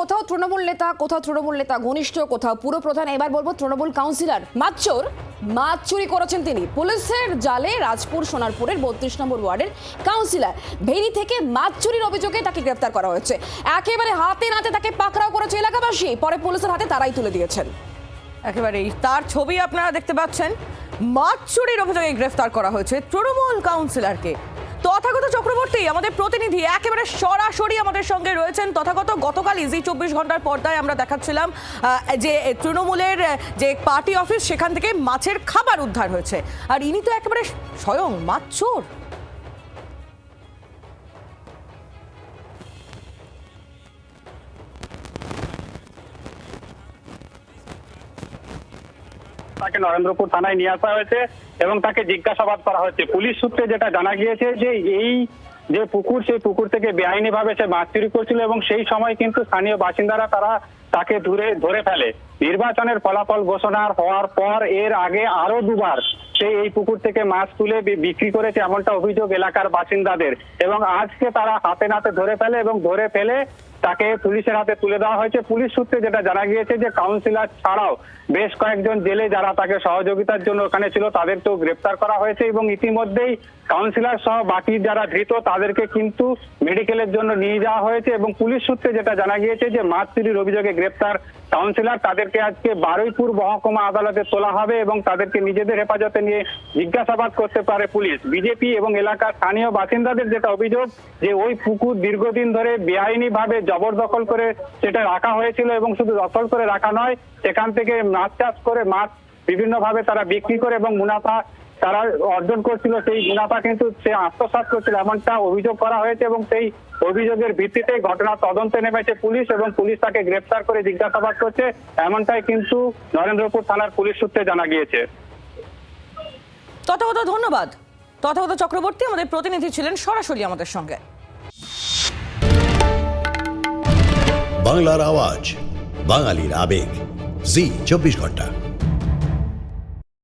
কোথাও তৃণমূল নেতা ঘনিষ্ঠ, কোথাও পুরপ্রধান, এবার বলবো তৃণমূল কাউন্সিলর মাছ চুরি করেছেন তিনি। পুলিশের জালে রাজপুর সোনারপুরের ৩২ নম্বর ওয়ার্ডের কাউন্সিলর ভেরি থেকে মাছ চুরির অভিযোগে তাকে গ্রেফতার করা হয়েছে। একেবারে হাতে নাতে তাকে পাকড়াও করেছে এলাকাবাসী, পরে পুলিশের হাতে তারাই তুলে দিয়েছেন। একেবারেই তার ছবি আপনারা দেখতে পাচ্ছেন। মাছ চুরির অভিযোগে গ্রেফতার করা হয়েছে তৃণমূল কাউন্সিলরকে। তথাগত চক্রবর্তী আমাদের প্রতিনিধি একেবারে সরাসরি আমাদের সঙ্গে রয়েছেন। তথাগত, গতকাল জি ২৪ ঘন্টার পর্দায় আমরা দেখাচ্ছিলাম যে তৃণমূলের যে পার্টি অফিস সেখান থেকে মাছের খাবার উদ্ধার হয়েছে, আর ইনি তো একেবারে স্বয়ং মাছ চোর। তাকে নরেন্দ্রপুর থানায় নিয়ে আসা হয়েছে এবং তাকে জিজ্ঞাসাবাদ করা হচ্ছে। পুলিশ সূত্রে যেটা জানা গিয়েছে যে এই যে পুকুর, সেই পুকুর থেকে বেআইনি ভাবে সে মাছ চুরি করছিল এবং সেই সময় কিন্তু স্থানীয় বাসিন্দারা তারা তাকে ধরে ফেলে। নির্বাচনের ফলাফল ঘোষণা হওয়ার পর এর আগে আরো দুবার সে এই পুকুর থেকে মাছ তুলে বিক্রি করেছে, এমনটা অভিযোগ এলাকার বাসিন্দাদের। এবং আজকে তারা হাতে নাতে ধরে ফেলে এবং ধরে ফেলে তাকে পুলিশের হাতে তুলে দেওয়া হয়েছে। পুলিশ সূত্রে যেটা জানা গিয়েছে যে কাউন্সিলর ছাড়াও বেশ কয়েকজন জেলে যারা তাকে সহযোগিতার জন্য ওখানে ছিল তাদেরকেও গ্রেপ্তার করা হয়েছে এবং ইতিমধ্যেই কাউন্সিলর সহ বাকি যারা ধৃত তাদেরকে কিন্তু মেডিকেলের জন্য নিয়ে যাওয়া হয়েছে। এবং পুলিশ সূত্রে যেটা জানা গিয়েছে যে মাছ চুরির অভিযোগে গ্রেপ্তার কাউন্সিলর তাদেরকে আজকে বারুইপুর মহকুমা আদালতে তোলা হবে এবং তাদেরকে নিজেদের হেফাজতে নিয়ে জিজ্ঞাসাবাদ করতে পারে পুলিশ। বিজেপি এবং এলাকার স্থানীয় বাসিন্দাদের যেটা অভিযোগ যে ওই পুকুর দীর্ঘদিন ধরে বেআইনি ভাবে জবরদখল করে সেটা রাখা হয়েছিল এবং শুধু দখল করে রাখা নয়, সেখান থেকে মাছ চাষ করে মাছ বিভিন্ন ভাবে তারা বিক্রি করে এবং মুনাফা তারা অর্জন করছিল। সেই মুনাফা কিন্তু সে আত্মসাৎ করছিল, এমনটা অভিযোগ করা হয়েছে এবং সেই অভিযোগের ভিত্তিতে ঘটনা তদন্তে নেমেছে পুলিশ এবং পুলিশ তাকে গ্রেফতার করে জিজ্ঞাসাবাদ করছে, এমনটাই কিন্তু নরেন্দ্রপুর থানার পুলিশ সূত্রে জানা গিয়েছে। তথাগত ধন্যবাদ। তথাগত চক্রবর্তী আমাদের প্রতিনিধি ছিলেন সরাসরি আমাদের সঙ্গে। বাংলার আওয়াজ, বাঙালির আবেগ, জি ২৪ ঘন্টা।